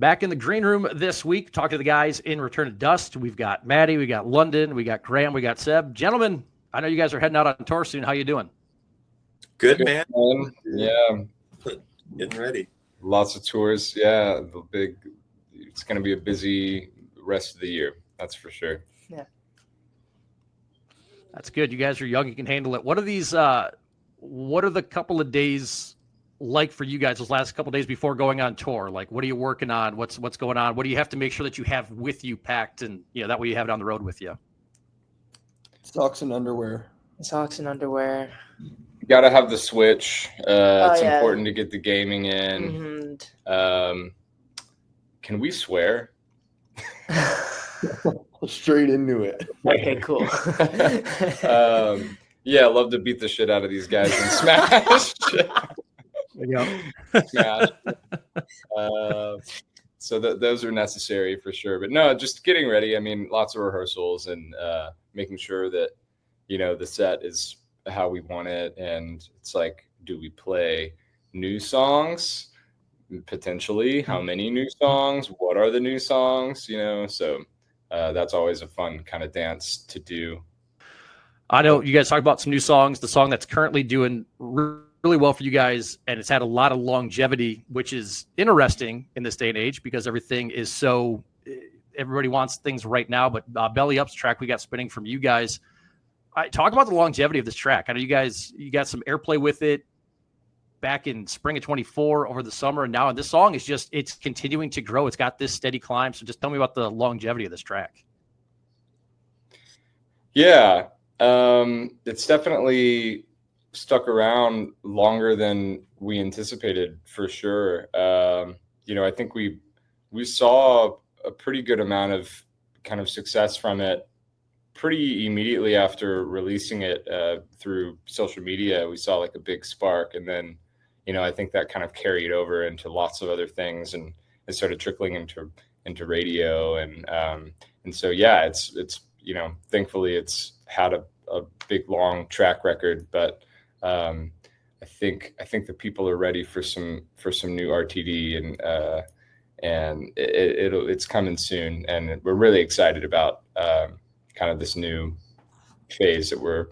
Back in the green room this week, talking to the guys in Return to Dust. We've got Maddie, we got London, we got Graham, we got Seb. Gentlemen, I know you guys are heading out on tour soon. How you doing? Good, man. Yeah. Getting ready. Lots of tours. Yeah. It's going to be a busy rest of the year. That's for sure. Yeah. That's good. You guys are young. You can handle it. What are the couple of days like for you guys, those last couple of days before going on tour? Like, what are you working on? What's going on? What do you have to make sure that you have with you packed, and that way you have it on the road with you? Socks and underwear. You got to have the Switch. It's important to get the gaming in. Mm-hmm. Can we swear? Straight into it. Okay, cool. Yeah, I love to beat the shit out of these guys and smash. Smash. So those are necessary for sure. But no, just getting ready. I mean, lots of rehearsals and making sure that, the set is how we want it. And it's like, do we play new songs? Potentially. How many new songs? What are the new songs? So that's always a fun kind of dance to do. I know you guys talk about some new songs. The song that's currently doing really well for you guys, and it's had a lot of longevity, which is interesting in this day and age because everything is so – everybody wants things right now. But Belly Up's track we got spinning from you guys. Talk about the longevity of this track. I know you got some airplay with it back in spring of 24 over the summer, and now and this song is it's continuing to grow. It's got this steady climb. So just tell me about the longevity of this track. Yeah. It's definitely stuck around longer than we anticipated for sure. I think we saw a pretty good amount of kind of success from it pretty immediately after releasing it through social media. We saw like a big spark, and then I think that kind of carried over into lots of other things, and it started trickling into radio, and so yeah, it's thankfully it's had a big long track record, but I think the people are ready for some new RTD, and it's coming soon, and we're really excited about kind of this new phase that we're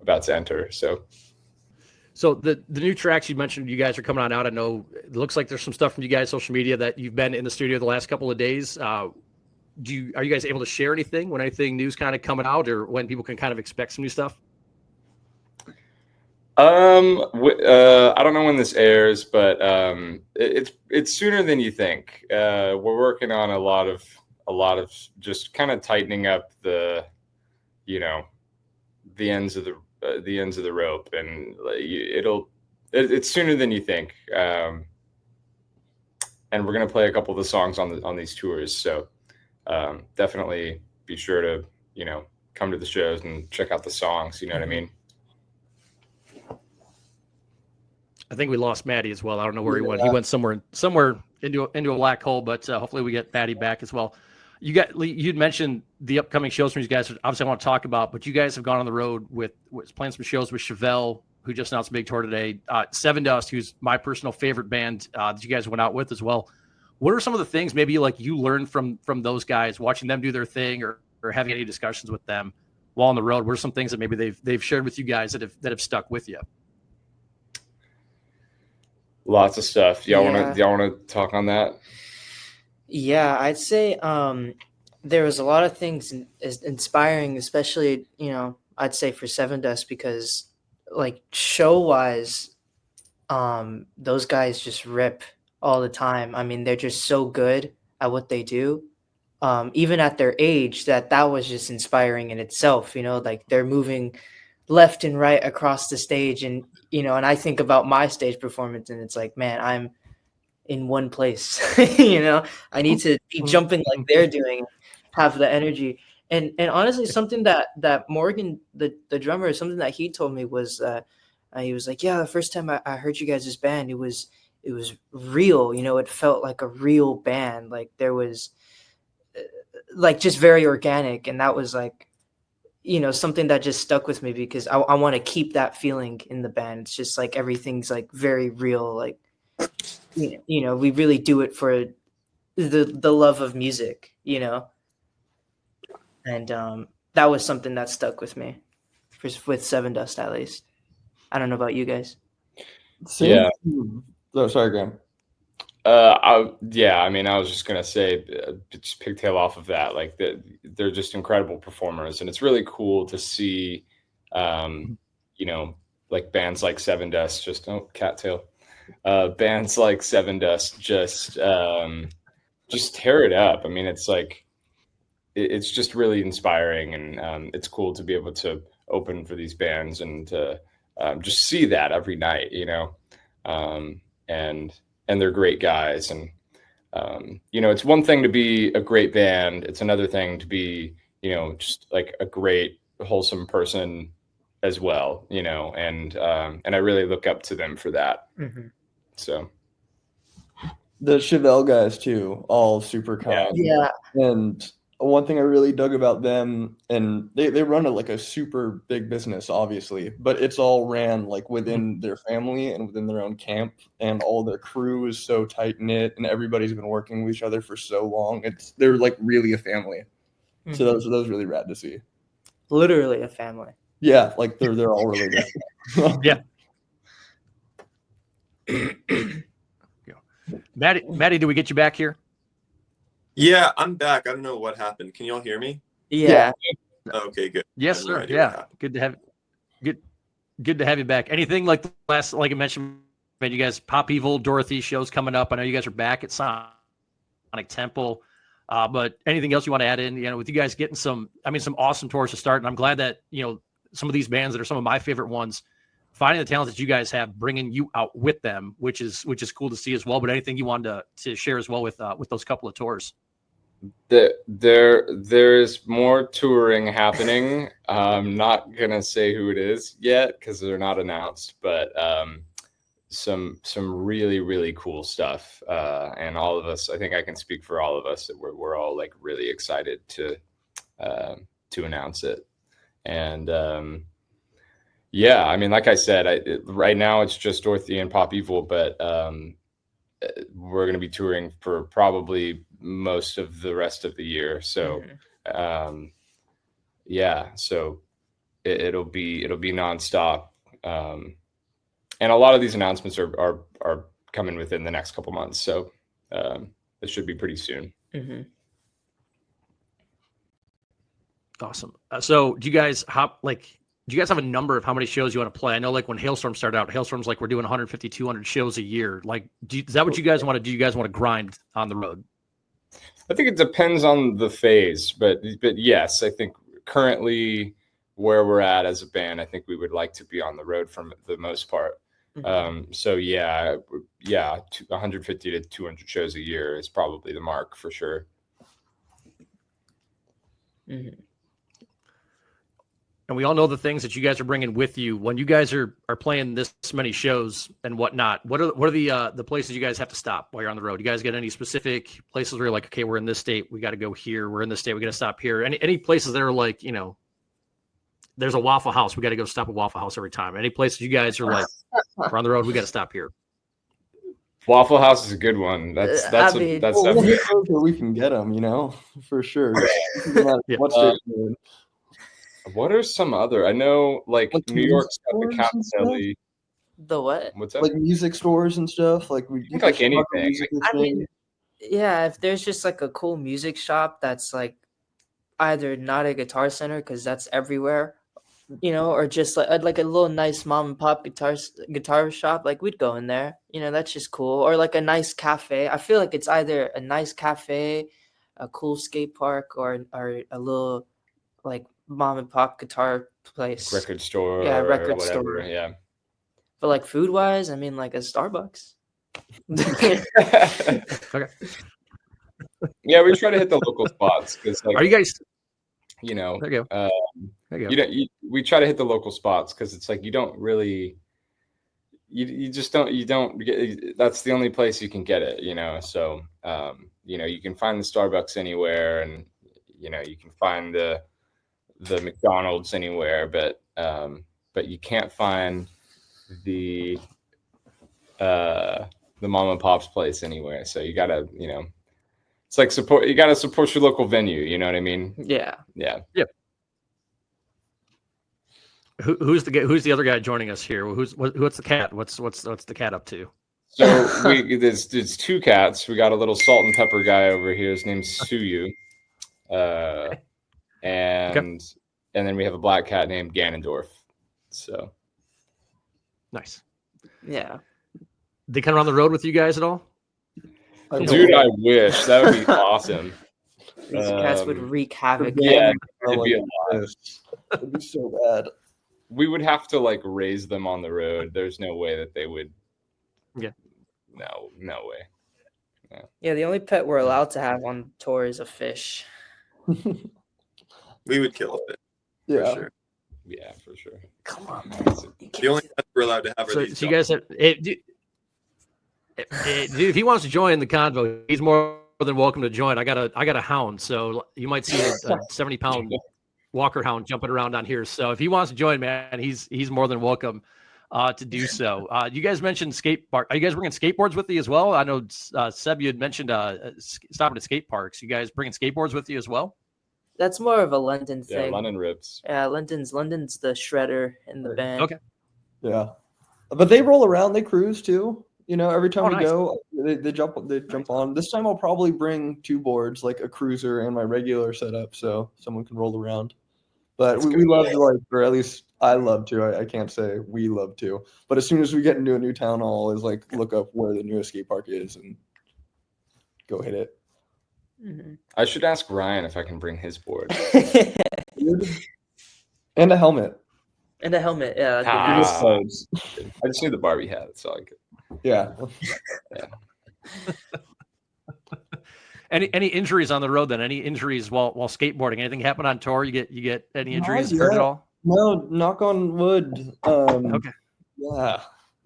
about to enter. So the new tracks you mentioned, you guys are coming on out. I know it looks like there's some stuff from you guys, social media, that you've been in the studio the last couple of days. Are you guys able to share anything when anything new's kind of coming out, or when people can kind of expect some new stuff? I don't know when this airs, but it's sooner than you think. We're working on a lot of just kind of tightening up the ends of the rope, and it's sooner than you think. And we're gonna play a couple of the songs on these tours, so definitely be sure to come to the shows and check out the songs. You know what I mean? I think we lost Maddie as well. I don't know where he went. He went somewhere into a black hole, but hopefully we get Maddie back as well. You'd mentioned the upcoming shows from you guys. Obviously, I want to talk about, but you guys have gone on the road with playing some shows with Chevelle, who just announced a big tour today. Seven Dust, who's my personal favorite band that you guys went out with as well. What are some of the things maybe like you learned from those guys, watching them do their thing, or having any discussions with them while on the road? What are some things that maybe they've shared with you guys that have stuck with you? Lots of stuff. Y'all want to talk on that? Yeah, I'd say there was a lot of things inspiring, especially, I'd say for Seven Dust, because like show-wise, those guys just rip all the time. I mean, they're just so good at what they do. Even at their age, that was just inspiring in itself, like they're moving left and right across the stage, and and I think about my stage performance, and it's like, man, I'm in one place. I need to be jumping like they're doing, have the energy. And honestly, something that Morgan, the drummer, something that he told me was he was like, yeah, the first time I heard you guys' band, it was real. It felt like a real band. Like there was like just very organic, and that was like something that just stuck with me, because I want to keep that feeling in the band. It's just like everything's like very real. Like we really do it for the love of music, you know, and that was something that stuck with me with Seven Dust at least. I don't know about you guys. Same. Oh, sorry, Graham. I mean, I was just gonna say, just pigtail off of that. Like, they're just incredible performers, and it's really cool to see, you know, like bands like Seven Dust, just cattail, bands like Seven Dust, just tear it up. I mean, it's like it's just really inspiring, and it's cool to be able to open for these bands and to just see that every night, you know, and they're great guys. And you know, it's one thing to be a great band, it's another thing to be, you know, just like a great wholesome person as well, you know, and I really look up to them for that. Mm-hmm. So The Chevelle guys too, all super kind. Yeah. And one thing I really dug about them, and they run like a super big business, obviously, but it's all ran like within their family and within their own camp, and all their crew is so tight knit, and everybody's been working with each other for so long. They're like really a family. Mm-hmm. So that was really rad to see. Literally a family. Yeah, like they're all related. Yeah. Maddie, do we get you back here? Yeah, I'm back. I don't know what happened. Can y'all hear me? Yeah. Okay, good. Yes, I have sir. no idea what Yeah, happened. good to have you back. Anything like the last, like I mentioned, man, you guys, Pop Evil, Dorothy shows coming up. I know you guys are back at Sonic Temple, but anything else you want to add in? You know, with you guys getting some awesome tours to start, and I'm glad that, you know, some of these bands that are some of my favorite ones, finding the talent that you guys have, bringing you out with them, which is cool to see as well. But anything you wanted to share as well with those couple of tours? There's more touring happening. I'm not gonna say who it is yet because they're not announced, but some really, really cool stuff. And all of us, I think I can speak for all of us, that we're all like really excited to announce it. And yeah, I mean, like I said, right now it's just Dorothy and Pop Evil, but we're going to be touring for probably most of the rest of the year. So, yeah, so it'll be nonstop. And a lot of these announcements are coming within the next couple months. So, it should be pretty soon. Mm-hmm. Awesome. So do you guys have a number of how many shows you want to play? I know, like when Hailstorm started out, Hailstorm's like, we're doing 150, 200 shows a year. Like, is that what you guys want to do? You guys want to grind on the road? I think it depends on the phase, but yes, I think currently where we're at as a band, I think we would like to be on the road for the most part. So yeah, 150 to 200 shows a year is probably the mark for sure. Mm-hmm. And we all know the things that you guys are bringing with you when you guys are playing this many shows and whatnot. What are the places you guys have to stop while you're on the road? You guys get any specific places where you're like, okay, we're in this state, we got to go here. We're in this state, we got to stop here. Any places that are like, you know, there's a Waffle House, we got to go stop at Waffle House every time. Any places you guys are like, we're on the road, we got to stop here? Waffle House is a good one. That's definitely where we can get them, you know, for sure. Yeah. What are some other? I know, like New York's got the Cap Deli. The what? What's that? Like music stores and stuff. Like I think like anything. I mean, yeah, if there's just like a cool music shop that's like either not a Guitar Center because that's everywhere, you know, or just like a little nice mom and pop guitar shop, like we'd go in there. You know, that's just cool. Or like a nice cafe. I feel like it's either a nice cafe, a cool skate park, or a little like mom and pop guitar place, record store, yeah, record or whatever, store, yeah. But like food wise, I mean, like a Starbucks. Okay. Yeah, we try to hit the local spots because, like, are you guys? You know, there you go. There you go. We try to hit the local spots because it's like you don't really, you just don't get. That's the only place you can get it, you know. So, you know, you can find the Starbucks anywhere, and you know, you can find the McDonald's anywhere, but you can't find the mom and pop's place anywhere. So you gotta, you know, It's like support. You got to support your local venue. You know what I mean? Yeah. Yeah. Who's the other guy joining us here? What's the cat? What's the cat up to? So there's two cats. We got a little salt and pepper guy over here. His name's Suyu, and then we have a black cat named Ganondorf. So Nice. Yeah. They come around the road with you guys at all? dude, I wish that would be awesome. These cats would wreak havoc. Yeah, Oh, it'd be a like lot. this. It'd be so bad. We would have to like raise them on the road. There's no way that they would. Yeah. No way. Yeah, the only pet we're allowed to have on tour is a fish. We would kill a fish Yeah. for sure. Yeah, for sure. Come on, man. The only pets we're allowed to have are So these you guys have dude, if he wants to join the convo, he's more than welcome to join. I got a hound, so you might see a 70-pound Walker hound jumping around on here. So if he wants to join, man, he's more than welcome to do so. You guys mentioned skate park. Are you guys bringing skateboards with you as well? I know Seb, you had mentioned stopping at skate parks. You guys bringing skateboards with you as well? That's more of a London Yeah, thing. London rips. Yeah, London's the shredder in the band. Okay. Yeah. But they roll around, they cruise too. You know, every time Oh, we nice. go, they jump on. This time I'll probably bring two boards, like a cruiser and my regular setup, so someone can roll around. But That's we good. love to, like, or at least I love to. I can't say we love to. But as soon as we get into a new town, I'll always like look up where the newest skate park is and go hit it. Mhm. I should ask Ryan if I can bring his board. And a helmet. And a helmet. Yeah. that'd be Ah. nice. Just clothes. I just need the Barbie hat. That's all I get. Yeah. Any injuries on the road then? Any injuries while skateboarding? Anything happen on tour? You get any injuries? Not Hurt at yet. all? No, knock on wood. Okay. Yeah.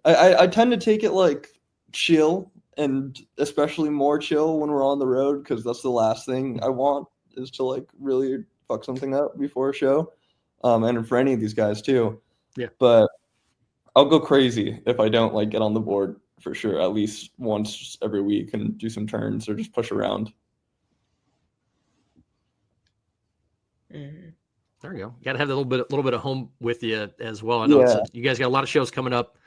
I tend to take it like chill, and especially more chill when we're on the road, because that's the last thing I want is to like really fuck something up before a show. And for any of these guys too. Yeah. But I'll go crazy if I don't like get on the board for sure, at least once every week, and do some turns or just push around. Mhm. There you go. Got to have a little bit of home with you as well. I know you guys got a lot of shows coming up,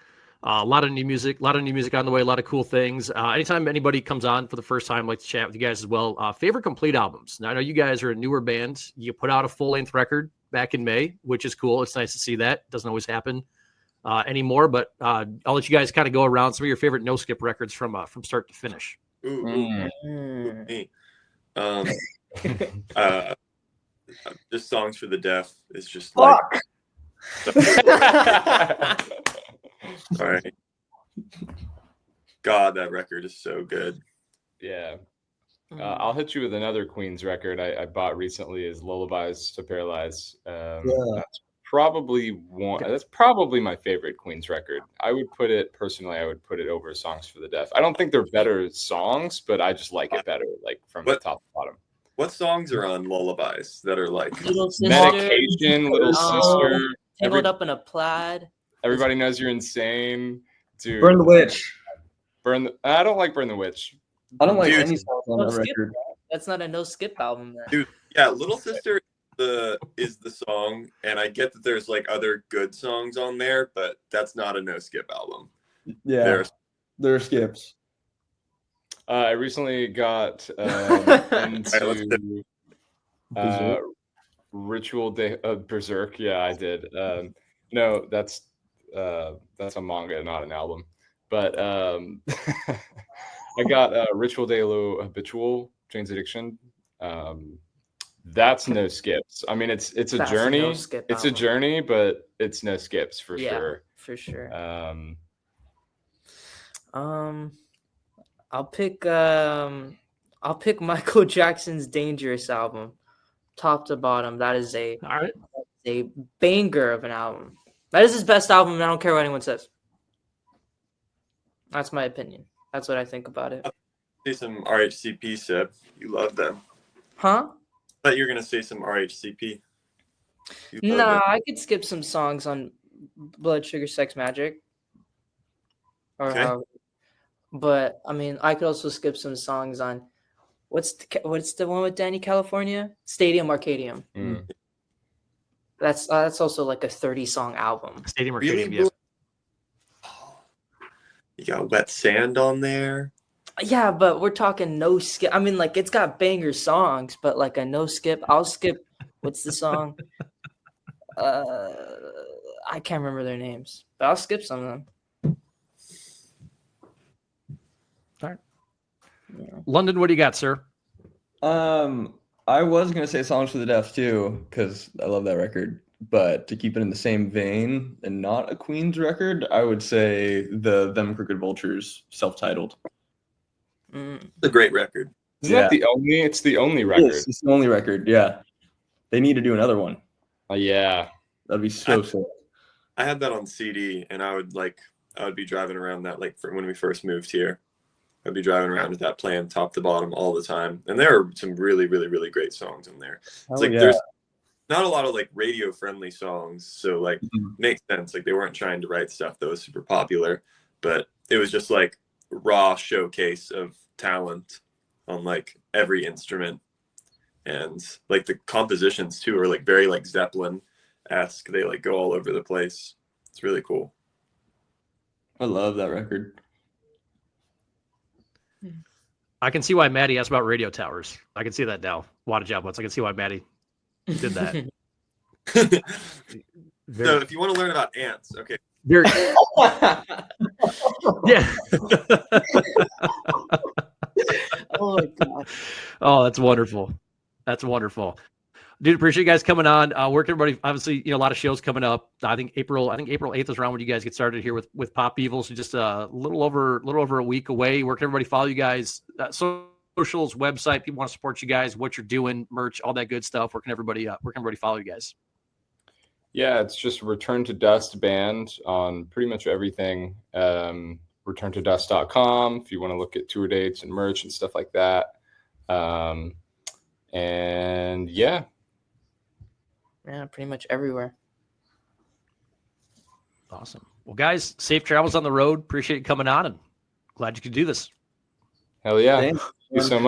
a lot of new music on the way, a lot of cool things. Anytime anybody comes on for the first time, I'd like to chat with you guys as well. Favorite complete albums. Now I know you guys are a newer band. You put out a full length record back in May, which is cool. It's nice to see that. Doesn't always happen anymore, but I'll let you guys kind of go around some of your favorite no skip records from start to finish. Ooh, Mm. me. Just Songs for the Deaf is just like sorry. God, that record is so good. Yeah. I'll hit you with another Queen's record I bought recently is Lullabies to Paralyze. That's probably my favorite Queen's record. I would put it over Songs for the Deaf. I don't think they're better songs, but I just like it better, like from the top to bottom. What songs are on Lullabies that are like Little Sister. Medication, Little Sister, Tangled Up in a Plaid. Everybody Knows You're Insane. Dude, Burn the Witch. I don't like Burn the Witch. I don't like Dude. any songs on No that skip. record. That's not a no skip album then. Dude, yeah, Little Sister is the song, and I get that there's like other good songs on there, but that's not a no skip album. Yeah, there are skips. I recently got into Ritual Day of Berserk. Yeah, I did. No, that's a manga, not an album. But I got Ritual de lo Habitual, Jane's Addiction. That's no skips. I mean, it's a That's journey. no skip It's a album. journey, but it's no skips for sure. For sure. I'll pick Michael Jackson's Dangerous album, top to bottom. That is All right. a banger of an album. That is his best album, and I don't care what anyone says. That's my opinion. That's what I think about it. Say some RHCP, Seb. You love them. Huh? I thought you were gonna say some RHCP. You love Nah, them. I could skip some songs on Blood Sugar Sex Magic. Or Okay. but I mean, I could also skip some songs on what's the one with Danny California? Stadium Arcadium. Mm. That's also like a 30-song album. Stadium Really? Arcadium, yes. You got Wet Sand on there. Yeah, but we're talking no skip. I mean, like it's got banger songs, but like a no skip. I'll skip. What's the song? I can't remember their names, but I'll skip some of them. All right. Yeah. London, what do you got, sir? I was gonna say Songs for the Deaf too, because I love that record. But to keep it in the same vein and not a Queen's record, I would say the Them Crooked Vultures self-titled. Mm. It's a great record. Isn't that the only? It's the only record. Yes, it's the only record. Yeah, they need to do another one. Yeah. That'd be so sick. I had that on CD, and I would be driving around that for when we first moved here. I'd be driving around with that playing top to bottom all the time, and there are some really, really, really great songs on there. It's there's not a lot of radio friendly songs, so makes sense. They weren't trying to write stuff that was super popular, but it was just raw showcase of talent on every instrument, and the compositions too are very Zeppelin-esque. They go all over the place. It's really cool. I love that record. I can see why Maddie asked about radio towers. I can see that now. Wattage outputs. I can see why Maddie did that. So if you want to learn about ants, okay. Yeah. Oh my god. Oh, that's wonderful. That's wonderful. Dude, appreciate you guys coming on. Where can everybody, obviously, a lot of shows coming up. I think April 8th is around when you guys get started here with Pop Evil. So just a little over a week away. Where can everybody follow you guys? Socials, website, people want to support you guys, what you're doing, merch, all that good stuff. Where can everybody follow you guys? Yeah, it's just Return to Dust Band on pretty much everything. ReturnToDust.com if you want to look at tour dates and merch and stuff like that. And yeah, pretty much everywhere. Awesome. Well, guys, safe travels on the road. Appreciate you coming on, and glad you could do this. hell yeah. Thanks. Thank you so much.